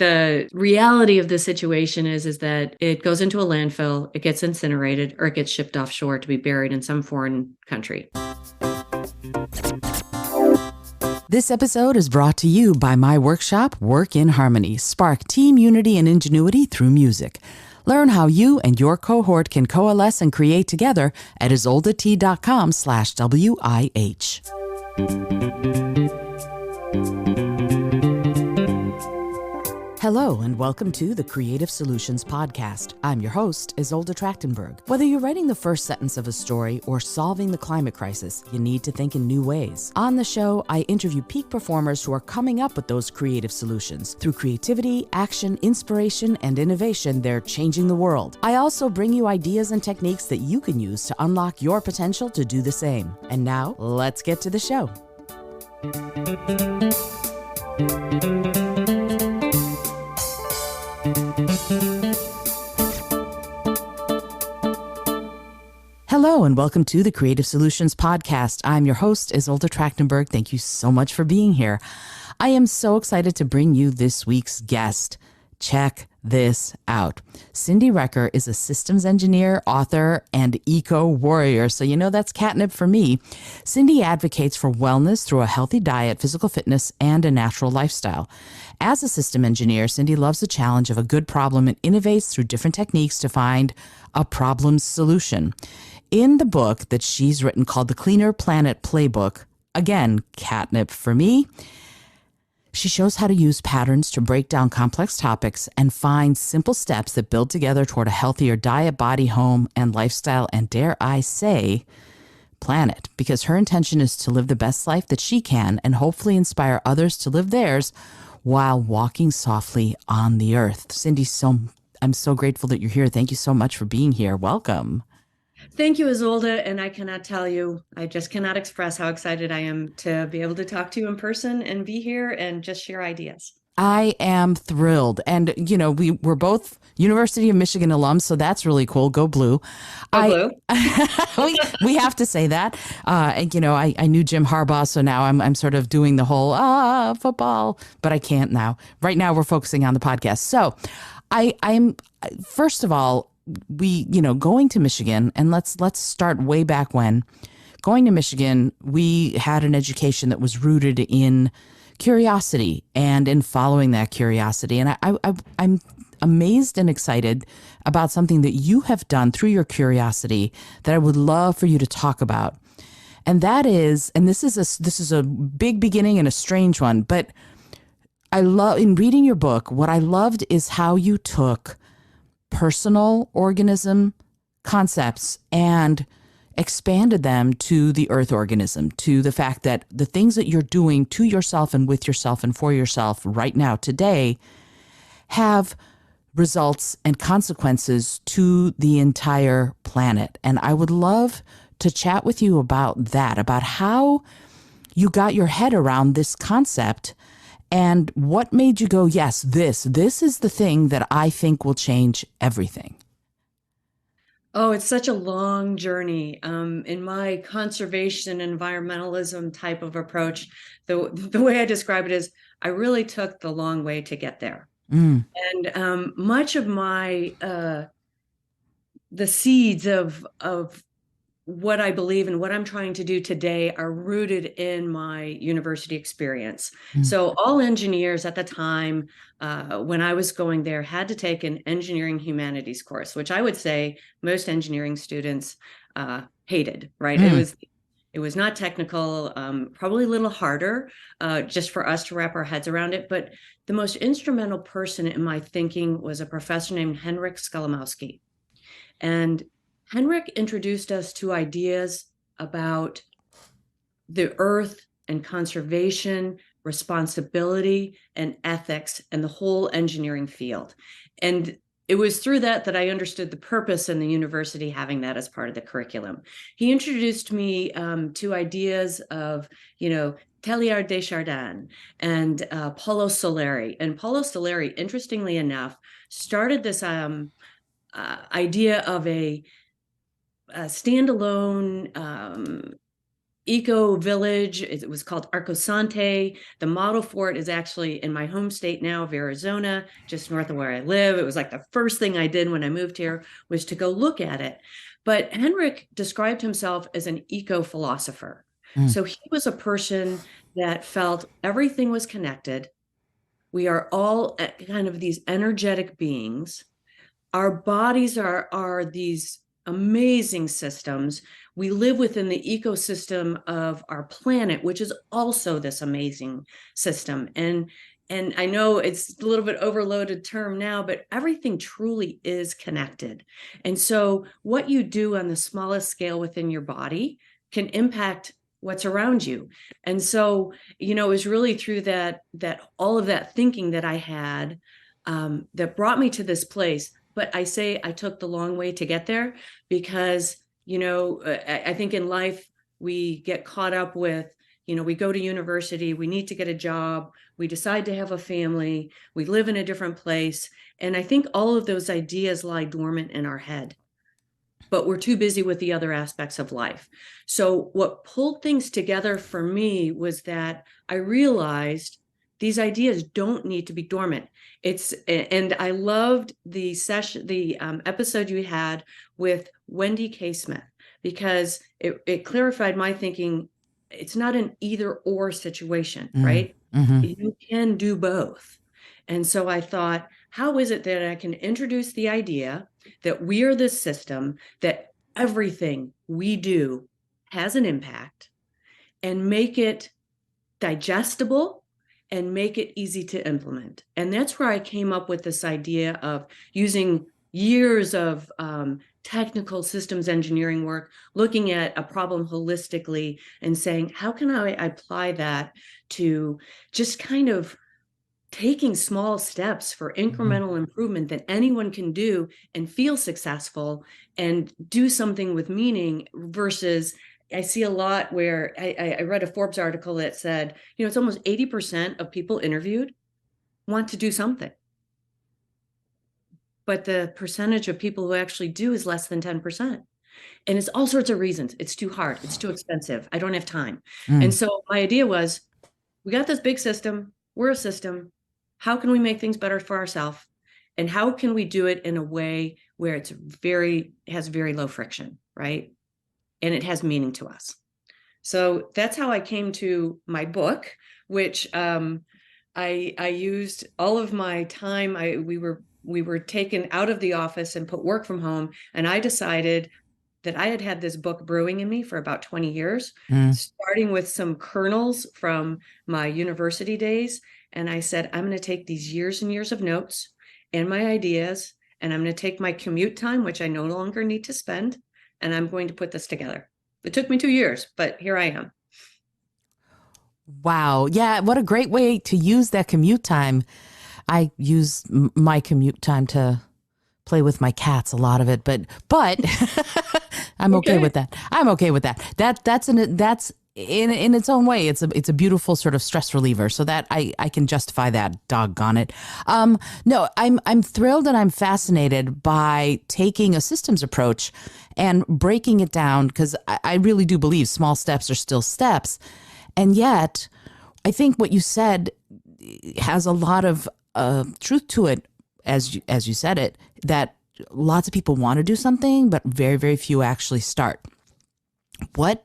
the reality of the situation is that it goes into a landfill, it gets incinerated, or it gets shipped offshore to be buried in some foreign country. This episode is brought to you by my workshop, Work in Harmony, Spark Team Unity and Ingenuity through Music. Learn how you and your cohort can coalesce and create together at izoldat.com/WIH. Hello and welcome to the Creative Solutions Podcast. I'm your host, Izolda Trachtenberg. Whether you're writing the first sentence of a story or solving the climate crisis, you need to think in new ways. On the show, I interview peak performers who are coming up with those creative solutions. Through creativity, action, inspiration, and innovation, they're changing the world. I also bring you ideas and techniques that you can use to unlock your potential to do the same. And now, let's get to the show. Hello and welcome to the Creative Solutions Podcast. I'm your host, Izolda Trachtenberg. Thank you so much for being here. I am so excited to bring you this week's guest. Check this out. Cyndi Recker is a systems engineer, author, and eco-warrior. So you know that's catnip for me. Cyndi advocates for wellness through a healthy diet, physical fitness, and a natural lifestyle. As a system engineer, Cyndi loves the challenge of a good problem and innovates through different techniques to find a problem's solution. In the book that she's written called The Cleaner Planet Playbook, again, catnip for me, she shows how to use patterns to break down complex topics and find simple steps that build together toward a healthier diet, body, home, and lifestyle, and dare I say, planet, because her intention is to live the best life that she can and hopefully inspire others to live theirs while walking softly on the earth. Cyndi, I'm so grateful that you're here. Thank you so much for being here. Welcome. Thank you, Izolda. And I cannot tell you, I just cannot express how excited I am to be able to talk to you in person and be here and just share ideas. I am thrilled. And, you know, we're both University of Michigan alums, so that's really cool. Go Blue. Blue. we have to say that. And, you know, I knew Jim Harbaugh, so now I'm sort of doing the whole football, but I can't now. Right now we're focusing on the podcast. So I'm first of all, going to Michigan, and let's start way back when. Going to Michigan, we had an education that was rooted in curiosity and in following that curiosity. And I'm amazed and excited about something that you have done through your curiosity that I would love for you to talk about. And that is, and this is a big beginning and a strange one, but I love, in reading your book, what I loved is how you took personal organism concepts and expanded them to the earth organism, to the fact that the things that you're doing to yourself and with yourself and for yourself right now today have results and consequences to the entire planet. And I would love to chat with you about that, about how you got your head around this concept and what made you go, yes, this is the thing that I think will change everything. Oh, it's such a long journey. In my conservation environmentalism type of approach, the way I describe it is I really took the long way to get there. And much of my the seeds of what I believe and what I'm trying to do today are rooted in my university experience. So all engineers at the time, when I was going there, had to take an engineering humanities course, which I would say most engineering students hated, right? It was not technical, probably a little harder just for us to wrap our heads around it. But the most instrumental person in my thinking was a professor named Henryk Skolimowski. And Henryk introduced us to ideas about the earth and conservation, responsibility, and ethics, and the whole engineering field. And it was through that I understood the purpose in the university having that as part of the curriculum. He introduced me to ideas of, Teilhard de Chardin and Paulo Soleri. And Paulo Soleri, interestingly enough, started this idea of a standalone eco village. It was called Arcosante. The model for it is actually in my home state now of Arizona, just north of where I live. It was like the first thing I did when I moved here was to go look at it. But Henrik described himself as an eco philosopher. Mm, So he was a person that felt everything was connected. We are all kind of these energetic beings. Our bodies are these amazing systems. We live within the ecosystem of our planet, which is also this amazing system. And I know it's a little bit overloaded term now, but everything truly is connected. And so what you do on the smallest scale within your body can impact what's around you. And so, it was really through that all of that thinking that I had, that brought me to this place. But I say I took the long way to get there because, I think in life we get caught up with, we go to university, we need to get a job, we decide to have a family, we live in a different place. And I think all of those ideas lie dormant in our head, but we're too busy with the other aspects of life. So what pulled things together for me was that I realized these ideas don't need to be dormant. And I loved the episode you had with Wendy K. Smith, because it clarified my thinking. It's not an either or situation, mm, right? hmm. You can do both. And so I thought, how is it that I can introduce the idea that we are this system, that everything we do has an impact, and make it digestible and make it easy to implement? And that's where I came up with this idea of using years of technical systems engineering work, looking at a problem holistically and saying, how can I apply that to just kind of taking small steps for Hmm. incremental improvement that anyone can do and feel successful and do something with meaning, versus I see a lot where I read a Forbes article that said, it's almost 80% of people interviewed want to do something, but the percentage of people who actually do is less than 10%. And it's all sorts of reasons. It's too hard. It's too expensive. I don't have time. And Mm. so my idea was, we got this big system. We're a system. How can we make things better for ourselves? And how can we do it in a way where has very low friction, right? And it has meaning to us. So that's how I came to my book, which I used all of my time. We were taken out of the office and put work from home, and I decided that I had had this book brewing in me for about 20 years, Mm. starting with some kernels from my university days. And I said, I'm going to take these years and years of notes and my ideas, and I'm going to take my commute time, which I no longer need to spend, and I'm going to put this together. It took me 2 years, but here I am. Wow. Yeah. What a great way to use that commute time. I use my commute time to play with my cats, a lot of it, but I'm okay Okay. with that. I'm okay with that. That's in its own way. It's a beautiful sort of stress reliever. So that I can justify that. Doggone it. No, I'm thrilled and I'm fascinated by taking a systems approach and breaking it down, because I really do believe small steps are still steps, and yet I think what you said has a lot of truth to it, as you said it, that lots of people want to do something, but very, very few actually start. What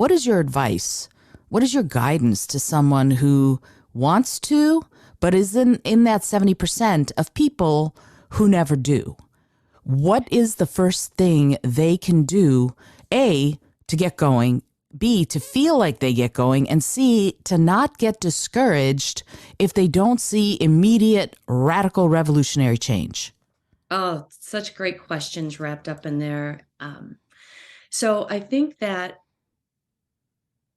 what is your advice? What is your guidance to someone who wants to, but is in that 70% of people who never do? What is the first thing they can do, A, to get going, B, to feel like they get going, and C, to not get discouraged if they don't see immediate radical revolutionary change? Oh, such great questions wrapped up in there. So I think that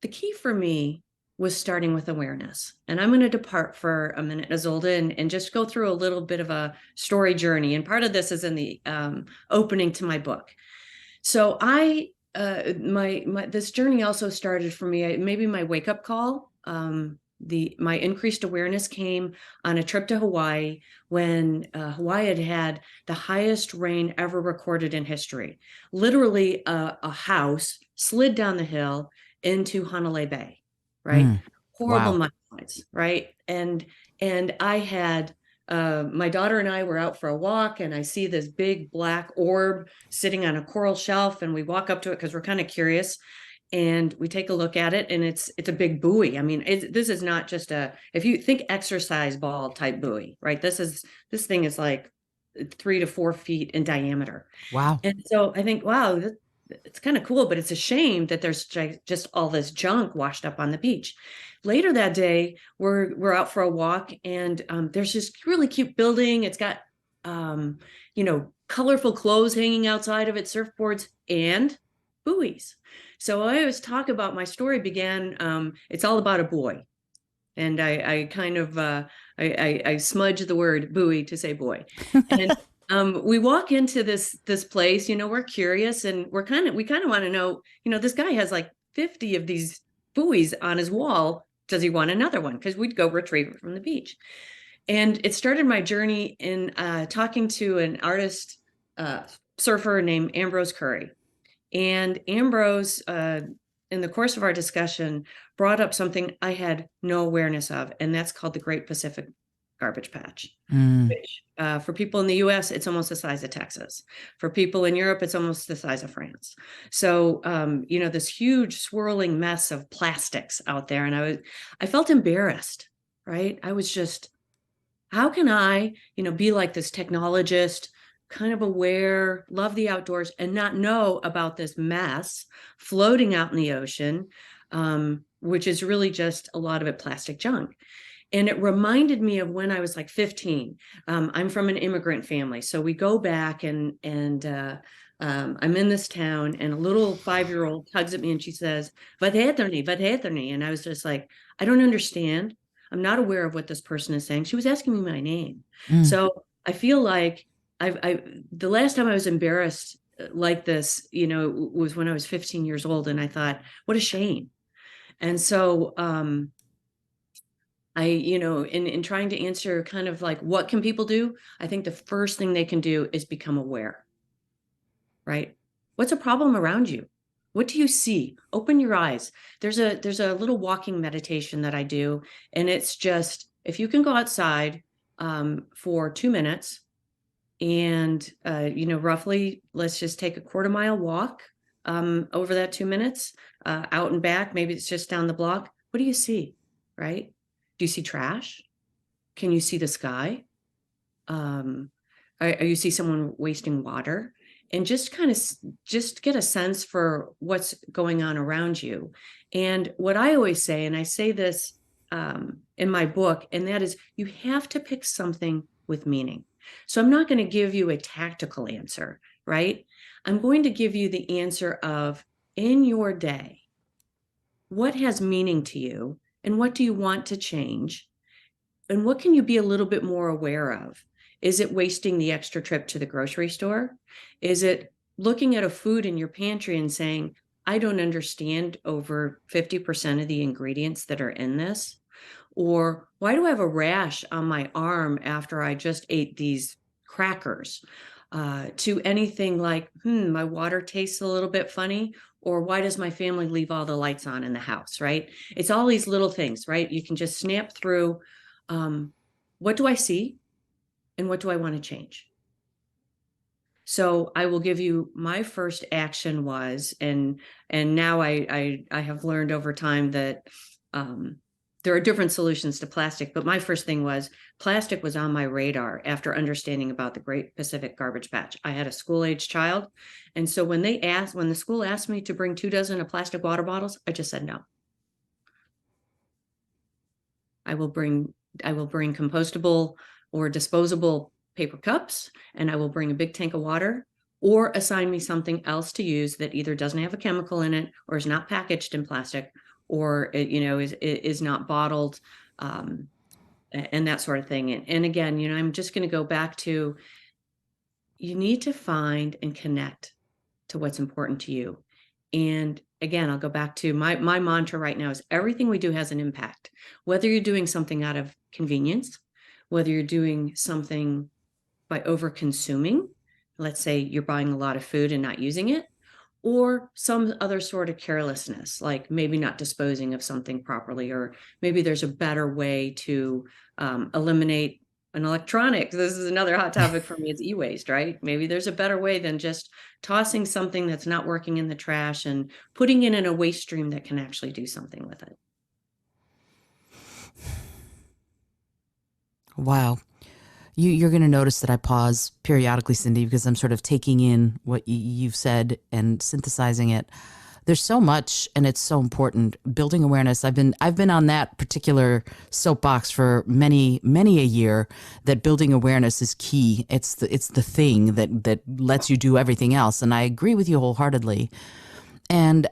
the key for me was starting with awareness. And I'm going to depart for a minute, Izolda, and just go through a little bit of a story journey. And part of this is in the opening to my book. So my this journey also started for me. Maybe my wake up call. My increased awareness came on a trip to Hawaii when Hawaii had the highest rain ever recorded in history. Literally, a house slid down the hill into Hanalei Bay, right? Mm. Horrible Wow. mudslides, right? And I had my daughter and I were out for a walk, and I see this big black orb sitting on a coral shelf, and we walk up to it because we're kind of curious, and we take a look at it, and it's a big buoy. I mean, this is not just if you think exercise ball type buoy, right? This thing is like 3 to 4 feet in diameter. Wow. And so I think, wow, it's kind of cool, but it's a shame that there's just all this junk washed up on the beach. Later that day, we're out for a walk, and there's this really cute building. It's got colorful clothes hanging outside of it, surfboards, and buoys. So I always talk about my story began. It's all about a boy, and I kind of I smudge the word buoy to say boy, and we walk into this place. We're curious, and we kind of want to know. This guy has like 50 of these buoys on his wall. Does he want another one? Because we'd go retrieve it from the beach. And it started my journey in talking to an artist surfer named Ambrose Curry. And Ambrose, in the course of our discussion, brought up something I had no awareness of, and that's called the Great Pacific Garbage Patch, Mm. which for people in the US, it's almost the size of Texas. For people in Europe, it's almost the size of France. So, this huge swirling mess of plastics out there. And I felt embarrassed, right? I was just, how can I, be like this technologist, kind of aware, love the outdoors, and not know about this mess floating out in the ocean, which is really just a lot of it plastic junk. And it reminded me of when I was like 15. I'm from an immigrant family, so we go back, and I'm in this town, and a little 5-year-old tugs at me, and she says, "Vad heter ni? Vad heter ni?" And I was just like, I don't understand. I'm not aware of what this person is saying. She was asking me my name. Mm. So I feel like the last time I was embarrassed like this, was when I was 15 years old, and I thought, what a shame. And so in trying to answer kind of like what can people do, I think the first thing they can do is become aware, right? What's a problem around you? What do you see? Open your eyes. There's a little walking meditation that I do, and it's just, if you can go outside for 2 minutes, and roughly, let's just take a quarter-mile walk over that 2 minutes, out and back. Maybe it's just down the block. What do you see, right? Do you see trash? Can you see the sky? Or you see someone wasting water? And just kind of just get a sense for what's going on around you. And what I always say, and I say this in my book, and that is, you have to pick something with meaning. So I'm not going to give you a tactical answer, right? I'm going to give you the answer of, in your day, what has meaning to you, and what do you want to change? And what can you be a little bit more aware of? Is it wasting the extra trip to the grocery store? Is it looking at a food in your pantry and saying, I don't understand over 50% of the ingredients that are in this? Or why do I have a rash on my arm after I just ate these crackers? To anything like, my water tastes a little bit funny, or why does my family leave all the lights on in the house, right? It's all these little things, right? You can just snap through, what do I see, and what do I want to change? So I will give you, my first action was, and now I have learned over time that there are different solutions to plastic, but my first thing was, plastic was on my radar after understanding about the Great Pacific Garbage Patch. I had a school-age child, and so when the school asked me to bring 2 dozen of plastic water bottles, I just said no. I will bring compostable or disposable paper cups, and I will bring a big tank of water, or assign me something else to use that either doesn't have a chemical in it, or is not packaged in plastic, or is not bottled, and that sort of thing. And again, I'm just going to go back to, you need to find and connect to what's important to you. And again, I'll go back to my mantra right now is, everything we do has an impact, whether you're doing something out of convenience, whether you're doing something by over consuming. Let's say you're buying a lot of food and not using it, or some other sort of carelessness, like maybe not disposing of something properly, or maybe there's a better way to eliminate an electronic. This is another hot topic for me, is e-waste, right? Maybe there's a better way than just tossing something that's not working in the trash and putting it in a waste stream that can actually do something with it. Wow. You're going to notice that I pause periodically, Cyndi, because I'm sort of taking in what you've said and synthesizing it. There's so much, and it's so important. Building awareness. I've been on that particular soapbox for many a year. That building awareness is key. It's the thing that lets you do everything else. And I agree with you wholeheartedly. And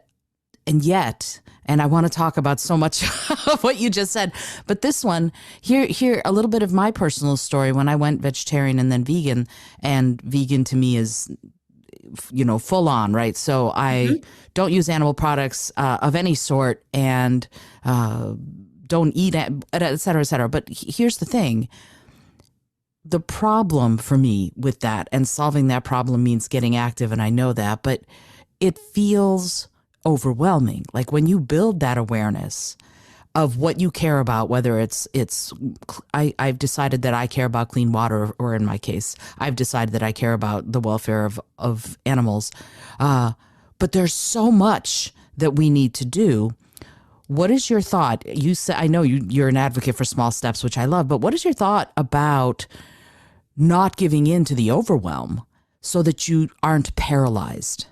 yet, and I want to talk about so much of what you just said, but this one here a little bit of my personal story when I went vegetarian and then vegan, and vegan to me is, full on, right? So I don't use animal products of any sort, and don't eat it, et cetera, et cetera. But here's the thing. The problem for me with that, and solving that problem means getting active, and I know that, but it feels overwhelming. Like when you build that awareness of what you care about, whether I've decided that I care about clean water, or in my case, I've decided that I care about the welfare of animals. But there's so much that we need to do. What is your thought? You said, I know you're an advocate for small steps, which I love, but what is your thought about not giving in to the overwhelm so that you aren't paralyzed?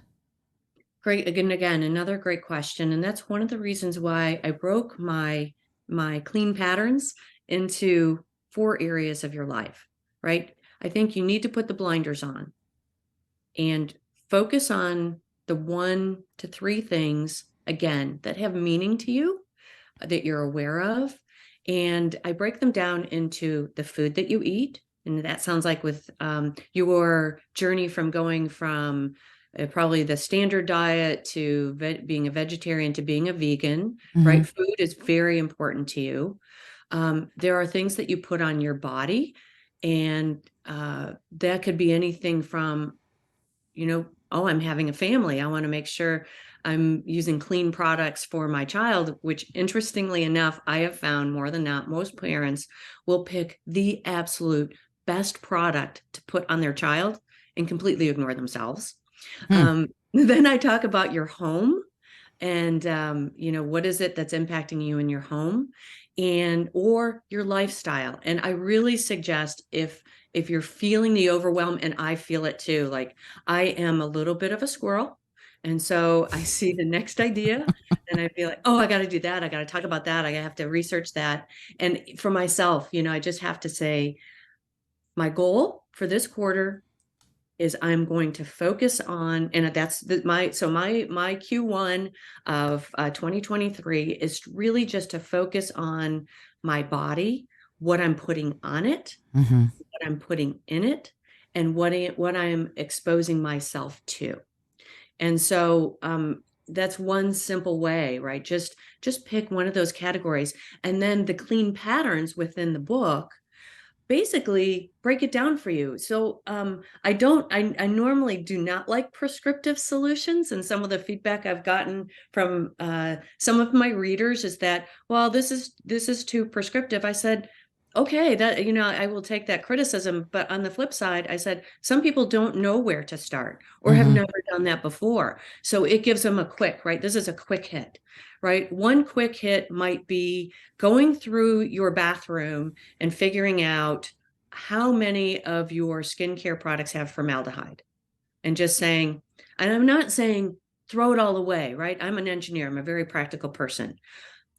Great. Again, another great question. And that's one of the reasons why I broke my clean patterns into 4 areas of your life, right? I think you need to put the blinders on and focus on the 1 to 3 things, again, that have meaning to you, that you're aware of. And I break them down into the food that you eat. And that sounds like with your journey from going from probably the standard diet to being a vegetarian to being a vegan, right? Food is very important to you. There are things that you put on your body, and that could be anything from, oh, I'm having a family. I want to make sure I'm using clean products for my child, which interestingly enough, I have found more than not, most parents will pick the absolute best product to put on their child and completely ignore themselves. Then I talk about your home and, what is it that's impacting you in your home, and or your lifestyle. And I really suggest, if you're feeling the overwhelm, and I feel it too, like I am a little bit of a squirrel. And so I see the next idea and I feel like, oh, I got to do that. I got to talk about that. I have to research that. And for myself, I just have to say, my goal for this quarter is I'm going to focus on, and that's my Q1 of 2023 is really just to focus on my body, what I'm putting on it, what I'm putting in it, and what I'm exposing myself to. And so that's one simple way, right? Just pick one of those categories, and then the clean patterns within the book basically break it down for you. So I normally do not like prescriptive solutions. And some of the feedback I've gotten from some of my readers is that, well, this is too prescriptive. I said, okay, that, I will take that criticism. But on the flip side, I said, some people don't know where to start or have never done that before. So it gives them a quick, right? This is a quick hit, right? One quick hit might be going through your bathroom and figuring out how many of your skincare products have formaldehyde, and just saying, and I'm not saying throw it all away, right? I'm an engineer. I'm a very practical person.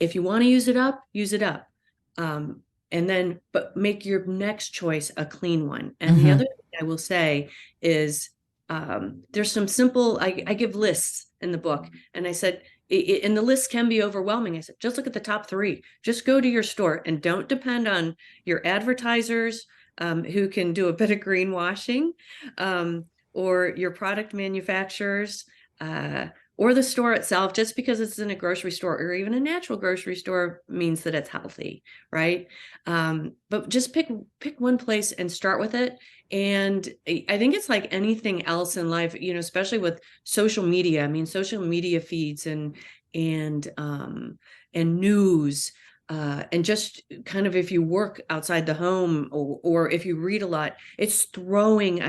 If you want to use it up, use it up. But make your next choice a clean one. And the other thing I will say is there's some simple, I give lists in the book. And I said, and the list can be overwhelming. I said, just look at the top 3. Just go to your store and don't depend on your advertisers who can do a bit of greenwashing, or your product manufacturers, or the store itself. Just because it's in a grocery store or even a natural grocery store means that it's healthy, right? But just pick one place and start with it. And I think it's like anything else in life, especially with social media. I mean, social media feeds and news, and just kind of if you work outside the home, or if you read a lot, it's throwing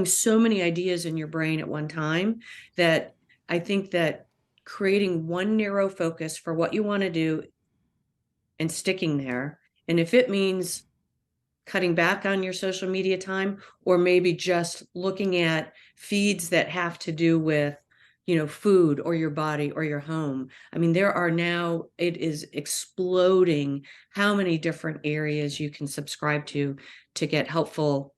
so many ideas in your brain at one time, that I think that creating one narrow focus for what you want to do and sticking there. And if it means cutting back on your social media time, or maybe just looking at feeds that have to do with, food or your body or your home. I mean, it is exploding how many different areas you can subscribe to get helpful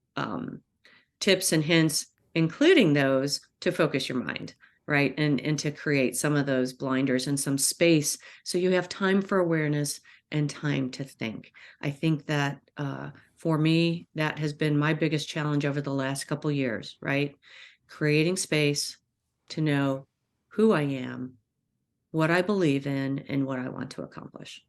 tips and hints, including those to focus your mind, right? And to create some of those blinders and some space so you have time for awareness and time to think. I think that for me, that has been my biggest challenge over the last couple years, right? Creating space to know who I am, what I believe in, and what I want to accomplish.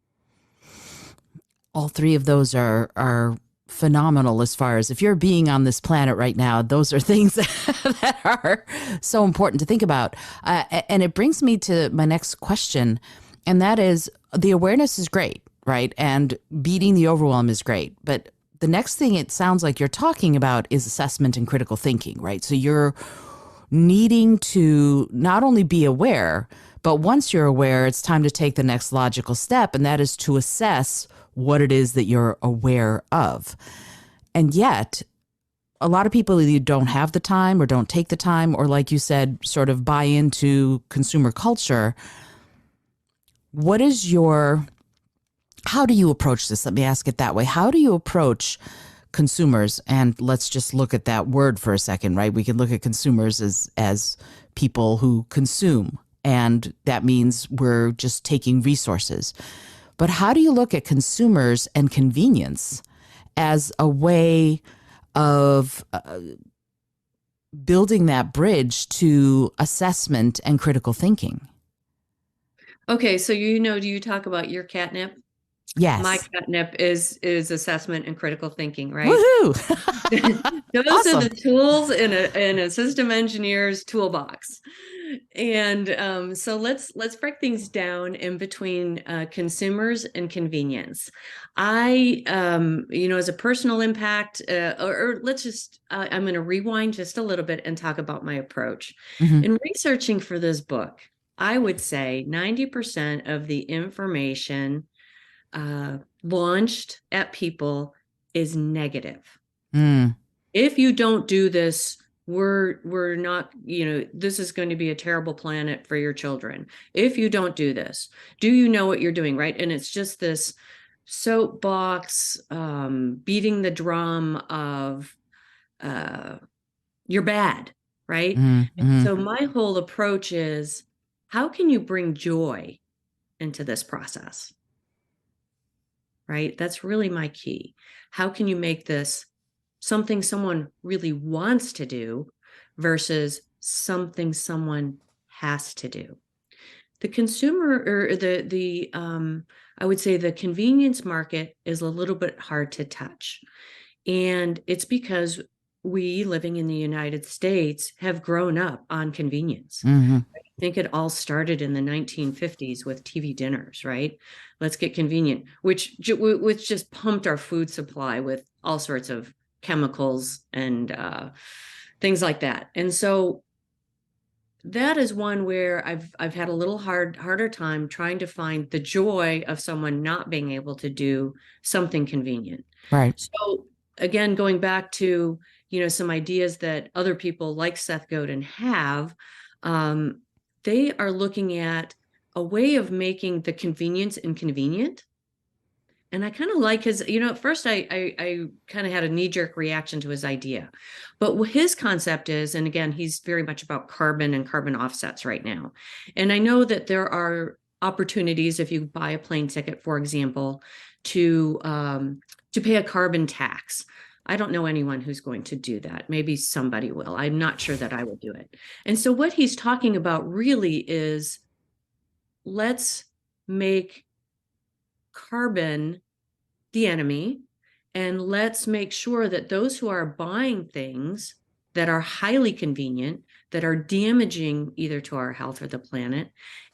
All three of those are phenomenal as far as if you're being on this planet right now, those are things that are so important to think about. And it brings me to my next question, and that is the awareness is great, right? And beating the overwhelm is great. But the next thing it sounds like you're talking about is assessment and critical thinking, right? So you're needing to not only be aware, but once you're aware, it's time to take the next logical step, and that is to assess what it is that you're aware of. And yet, a lot of people either don't have the time or don't take the time, or like you said, sort of buy into consumer culture. What is how do you approach this? Let me ask it that way. How do you approach consumers? And let's just look at that word for a second, right? We can look at consumers as people who consume, and that means we're just taking resources. But how do you look at consumers and convenience as a way of building that bridge to assessment and critical thinking? Okay, so do you talk about your catnip? My Yes. catnip is assessment and critical thinking, right? Woohoo. Those are Awesome. the tools in a system engineer's toolbox. And so let's break things down in between consumers and convenience. As a personal impact, or let's just, I'm going to rewind just a little bit and talk about my approach. Hmm. In researching for this book, I would say 90% of the information launched at people is negative. Mm. If you don't do this, we're not, this is going to be a terrible planet for your children. If you don't do this, do you know what you're doing, right? And it's just this soapbox, beating the drum of you're bad, right? And Mm-hmm. so my whole approach is, how can you bring joy into this process? Right? That's really my key. How can you make this something someone really wants to do versus something someone has to do? The consumer, or I would say the convenience market is a little bit hard to touch. And it's because we living in the United States have grown up on convenience. Mm-hmm. I think it all started in the 1950s with TV dinners, right? Let's get convenient, which just pumped our food supply with all sorts of chemicals and things like that. And so that is one where I've had a little harder time trying to find the joy of someone not being able to do something convenient. Right. So again, going back to, some ideas that other people like Seth Godin have, um, they are looking at a way of making the convenience inconvenient. And I kind of like his, at first I kind of had a knee-jerk reaction to his idea. But what his concept is, and again, he's very much about carbon and carbon offsets right now. And I know that there are opportunities if you buy a plane ticket, for example, to pay a carbon tax. I don't know anyone who's going to do that. Maybe somebody will. I'm not sure that I will do it. And so what he's talking about really is, let's make carbon the enemy And let's make sure that those who are buying things that are highly convenient, that are damaging either to our health or the planet,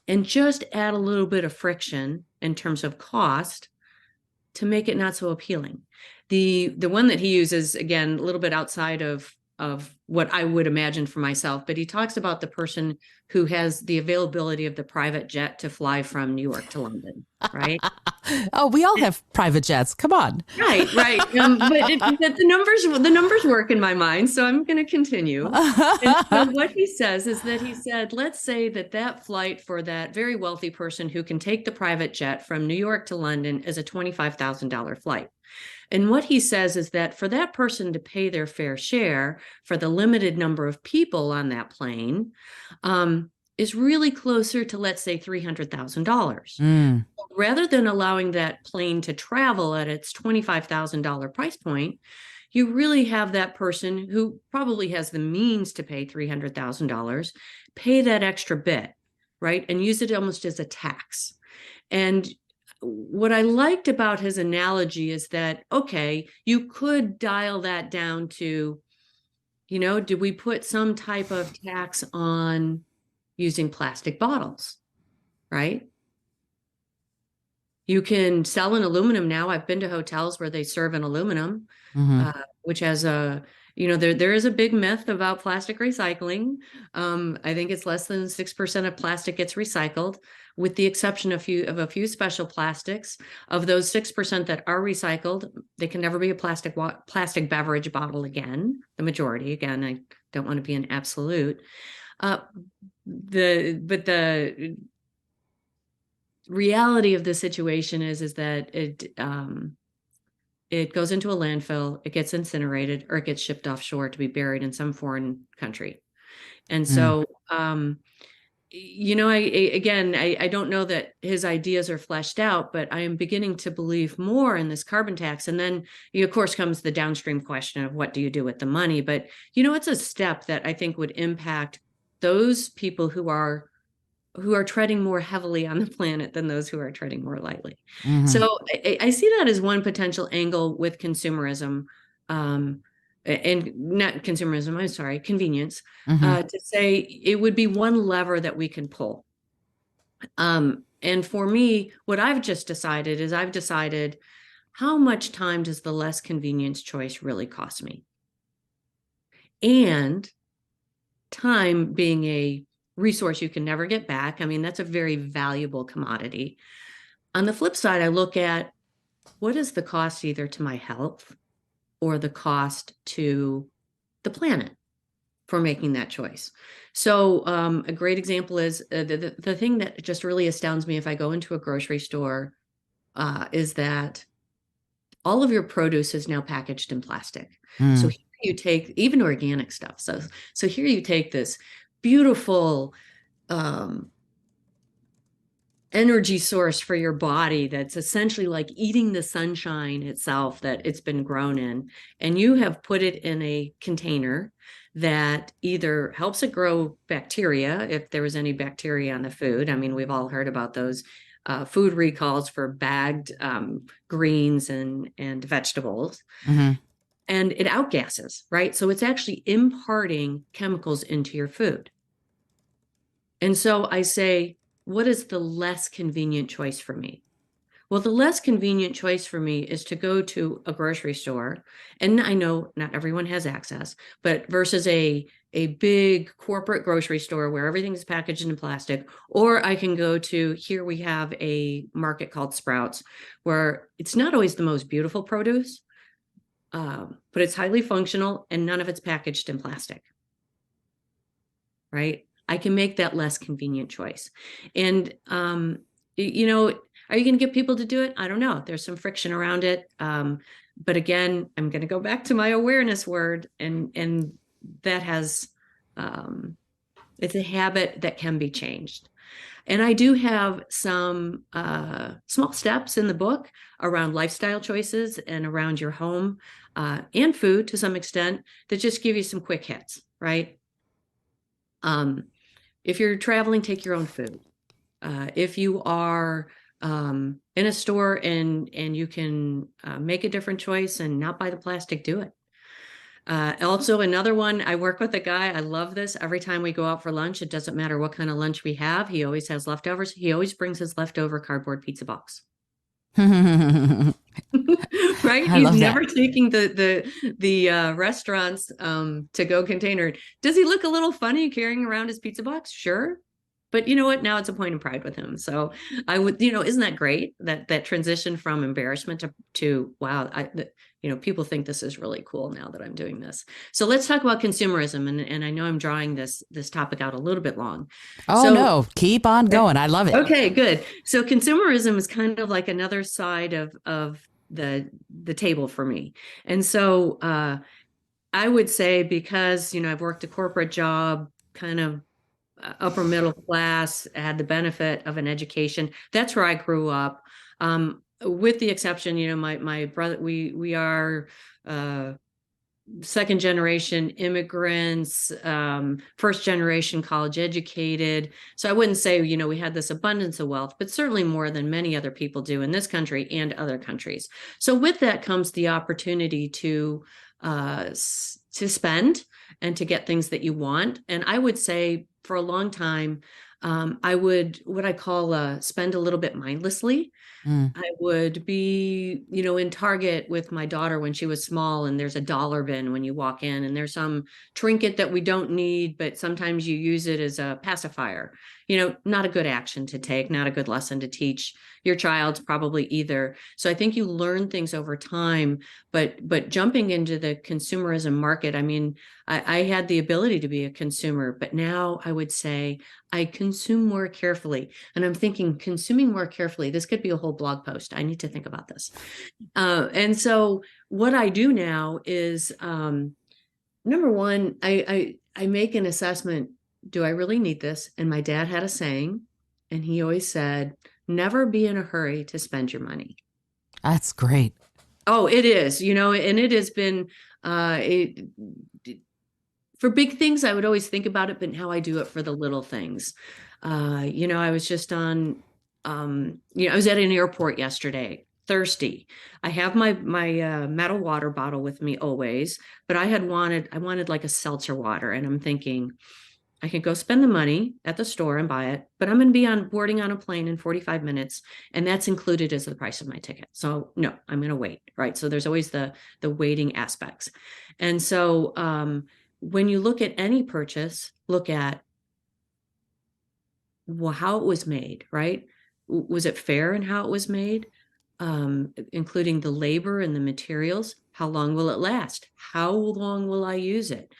and just add a little bit of friction in terms of cost to make it not so appealing. The one that he uses, again, a little bit outside of what I would imagine for myself, but he talks about the person who has the availability of the private jet to fly from New York to London, right? Oh, we all have private jets. Come on. Right, right. But the numbers work in my mind, so I'm going to continue. And so what he says is that he said, let's say that that flight for that very wealthy person who can take the private jet from New York to London is a $25,000 flight. And what he says is that for that person to pay their fair share for the limited number of people on that plane, is really closer to, let's say, $300,000. Mm. Rather than allowing that plane to travel at its $25,000 price point, you really have that person who probably has the means to pay $300,000 pay that extra bit, right? And use it almost as a tax. And what I liked about his analogy is that, okay, you could dial that down to, do we put some type of tax on using plastic bottles, right? You can sell in aluminum now. I've been to hotels where they serve in aluminum, Mm-hmm. which has there is a big myth about plastic recycling. I think it's less than 6% of plastic gets recycled, with the exception of a few special plastics. Of those 6% that are recycled, they can never be a plastic beverage bottle again. The majority, again, I don't want to be an absolute. The reality of the situation is that it goes into a landfill, it gets incinerated, or it gets shipped offshore to be buried in some foreign country. And Mm. so, I don't know that his ideas are fleshed out, but I am beginning to believe more in this carbon tax. And then, of course, comes the downstream question of what do you do with the money? But, it's a step that I think would impact those people who are treading more heavily on the planet than those who are treading more lightly. Mm-hmm. So I see that as one potential angle with consumerism, and not consumerism, I'm sorry, convenience, Mm-hmm. to say it would be one lever that we can pull. And for me, what I've just decided is how much time does the less convenience choice really cost me? And time being a resource you can never get back. I mean, that's a very valuable commodity. On the flip side, I look at what is the cost either to my health or the cost to the planet for making that choice. So a great example is the thing that just really astounds me if I go into a grocery store is that all of your produce is now packaged in plastic. So Mm. here you take even organic stuff. So here you take this beautiful energy source for your body that's essentially like eating the sunshine itself that it's been grown in, and you have put it in a container that either helps it grow bacteria if there was any bacteria on the food. I mean, we've all heard about those food recalls for bagged greens and vegetables, Mm-hmm. and it outgasses, right? So it's actually imparting chemicals into your food. And so I say, what is the less convenient choice for me? Well, the less convenient choice for me is to go to a grocery store. And I know not everyone has access, but versus a big corporate grocery store where everything's packaged in plastic, or I can go to, here we have a market called Sprouts, where it's not always the most beautiful produce, but it's highly functional and none of it's packaged in plastic, right? I can make that less convenient choice. And, are you going to get people to do it? I don't know. There's some friction around it. But again, I'm going to go back to my awareness word, and that has, it's a habit that can be changed. And I do have some small steps in the book around lifestyle choices and around your home and food to some extent that just give you some quick hits, right? If you're traveling, take your own food. If you are in a store, and you can make a different choice and not buy the plastic, do it. Also, another one, I work with a guy. I love this. Every time we go out for lunch, it doesn't matter what kind of lunch we have. He always has leftovers. He always brings his leftover cardboard pizza box. I Right? He's love that. never taking the restaurant's to go container. Does he look a little funny carrying around his pizza box? Sure. But you know what? Now it's a point of pride with him. So I would, isn't that great that transition from embarrassment to wow, people think this is really cool now that I'm doing this. So let's talk about consumerism, and I know I'm drawing this topic out a little bit long. Oh So no, keep on going. I love it. okay, good. So consumerism is kind of like another side of the table for me. And so I would say, because I've worked a corporate job, kind of upper middle class, had the benefit of an education. That's where I grew up. With the exception, my brother, we are second generation immigrants, first generation college educated. So I wouldn't say, we had this abundance of wealth, but certainly more than many other people do in this country and other countries. So with that comes the opportunity to spend and to get things that you want. And I would say for a long time, I would, what I call, spend a little bit mindlessly. Mm. I would be, in Target with my daughter when she was small, and there's a dollar bin when you walk in, and there's some trinket that we don't need, but sometimes you use it as a pacifier. Not a good action to take, not a good lesson to teach your child probably either. So I think you learn things over time, but jumping into the consumerism market, I mean, I had the ability to be a consumer, but now I would say I consume more carefully. And I'm thinking, consuming more carefully, this could be a whole blog post. I need to think about this. And so what I do now is, number one, I make an assessment. Do I really need this? And my dad had a saying, and he always said, never be in a hurry to spend your money. That's great. Oh, it is, and it has been, for big things, I would always think about it, but now I do it for the little things. I was just I was at an airport yesterday, thirsty. I have my metal water bottle with me always, but I wanted like a seltzer water, and I'm thinking, I could go spend the money at the store and buy it, but I'm going to be boarding on a plane in 45 minutes, and that's included as the price of my ticket. So no, I'm going to wait, right? So there's always the waiting aspects. And so when you look at any purchase, look at how it was made, right? Was it fair in how it was made? Including the labor and the materials. How long will it last? How long will I use it?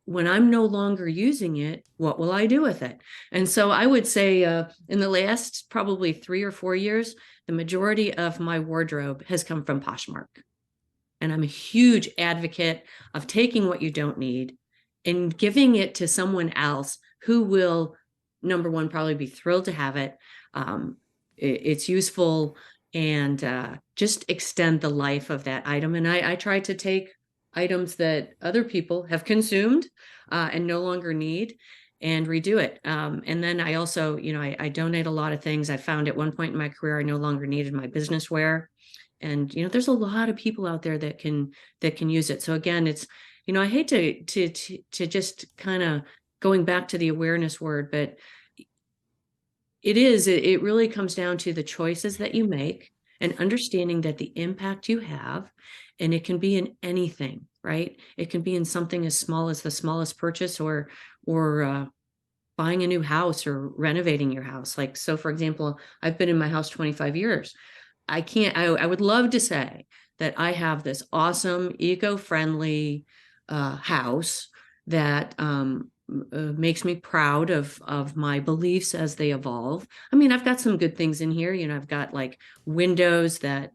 When I'm no longer using it, what will I do with it? And so I would say in the last probably 3 or 4 years, the majority of my wardrobe has come from Poshmark. And I'm a huge advocate of taking what you don't need and giving it to someone else who will, number one, probably be thrilled to have it. It's useful, and just extend the life of that item. And I try to take items that other people have consumed and no longer need, and redo it. And then I also, I donate a lot of things. I found at one point in my career, I no longer needed my business wear. And, there's a lot of people out there that can use it. So again, it's, I hate to just kind of going back to the awareness word, but it really comes down to the choices that you make and understanding that the impact you have, and it can be in anything, right? It can be in something as small as the smallest purchase, or buying a new house or renovating your house. Like, so for example, I've been in my house 25 years. I would love to say that I have this awesome eco-friendly house that makes me proud of my beliefs as they evolve. I mean, I've got some good things in here. I've got like windows that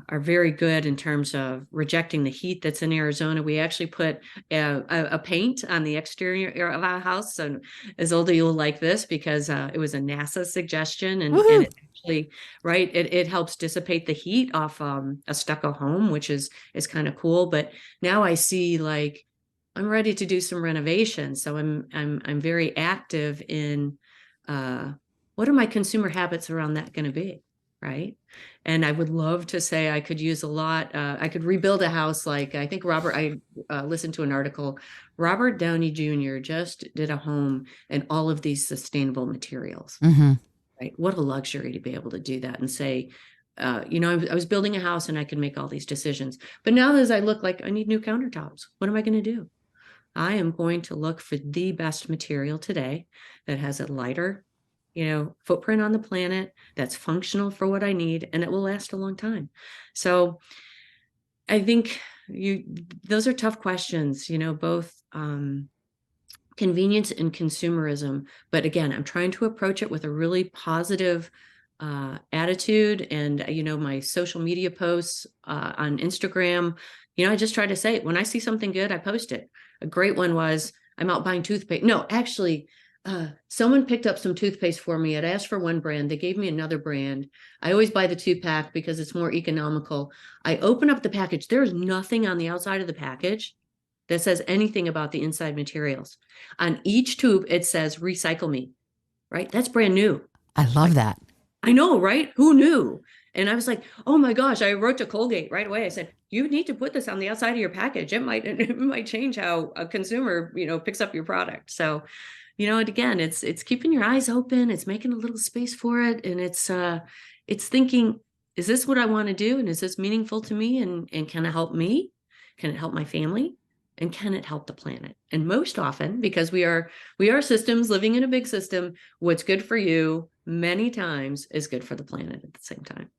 are very good in terms of rejecting the heat that's in Arizona. We actually put a paint on the exterior of our house. And Izolda, you'll like this because it was a NASA suggestion, and it actually, right, it helps dissipate the heat off a stucco home, which is kind of cool. But now I see, like, I'm ready to do some renovations, so I'm very active in what are my consumer habits around that going to be? Right. And I would love to say I could use a lot. I could rebuild a house like I think I listened to an article. Robert Downey Jr. just did a home and all of these sustainable materials. Mm-hmm. Right. What a luxury to be able to do that and say, I was building a house and I could make all these decisions. But now as I look like I need new countertops, what am I going to do? I am going to look for the best material today that has a lighter, footprint on the planet, that's functional for what I need, and it will last a long time. So I think those are tough questions, both convenience and consumerism. But again, I'm trying to approach it with a really positive attitude. And, my social media posts on Instagram, I just try to say, when I see something good, I post it. A great one was, I'm out buying toothpaste. No, actually, someone picked up some toothpaste for me. I'd asked for one brand. They gave me another brand. I always buy the 2-pack because it's more economical. I open up the package. There's nothing on the outside of the package that says anything about the inside materials. On each tube, it says recycle me, right? That's brand new. I love that. I know, right? Who knew? And I was like, oh my gosh, I wrote to Colgate right away. I said, you need to put this on the outside of your package. It might change how a consumer, picks up your product. So, and again, it's keeping your eyes open. It's making a little space for it. And it's thinking, is this what I want to do? And is this meaningful to me? And can it help me? Can it help my family? And can it help the planet? And most often, because we are systems living in a big system, what's good for you many times is good for the planet at the same time.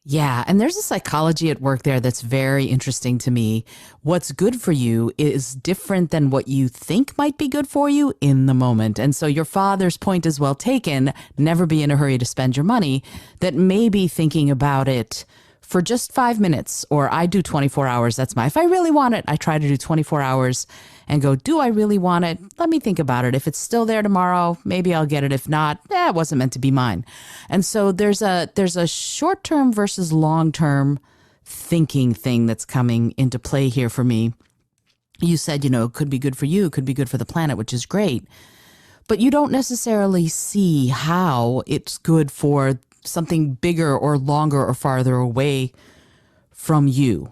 Yeah. And there's a psychology at work there that's very interesting to me. What's good for you is different than what you think might be good for you in the moment. And so your father's point is well taken. Never be in a hurry to spend your money. That maybe thinking about it for just 5 minutes, or I do 24 hours. That's if I really want it, I try to do 24 hours and go, do I really want it? Let me think about it. If it's still there tomorrow, maybe I'll get it. If not, it wasn't meant to be mine. And so there's a short-term versus long-term thinking thing that's coming into play here for me. You said, it could be good for you, it could be good for the planet, which is great. But you don't necessarily see how it's good for something bigger or longer or farther away from you.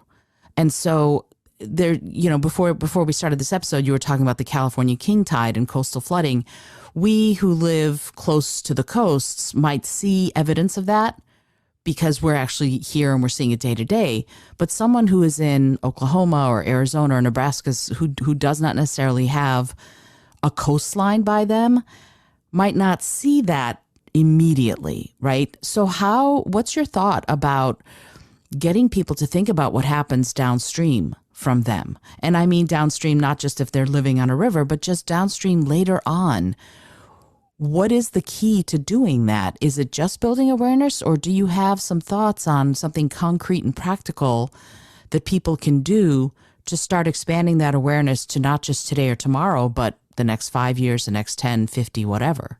And so there, before we started this episode, you were talking about the California king tide and coastal flooding. We who live close to the coasts might see evidence of that because we're actually here and we're seeing it day to day. But someone who is in Oklahoma or Arizona or Nebraska who does not necessarily have a coastline by them might not see that immediately, right? So what's your thought about getting people to think about what happens downstream from them? And I mean downstream, not just if they're living on a river, but just downstream later on. What is the key to doing that? Is it just building awareness, or do you have some thoughts on something concrete and practical that people can do to start expanding that awareness to not just today or tomorrow, but the next 5 years, the next 10, 50, whatever?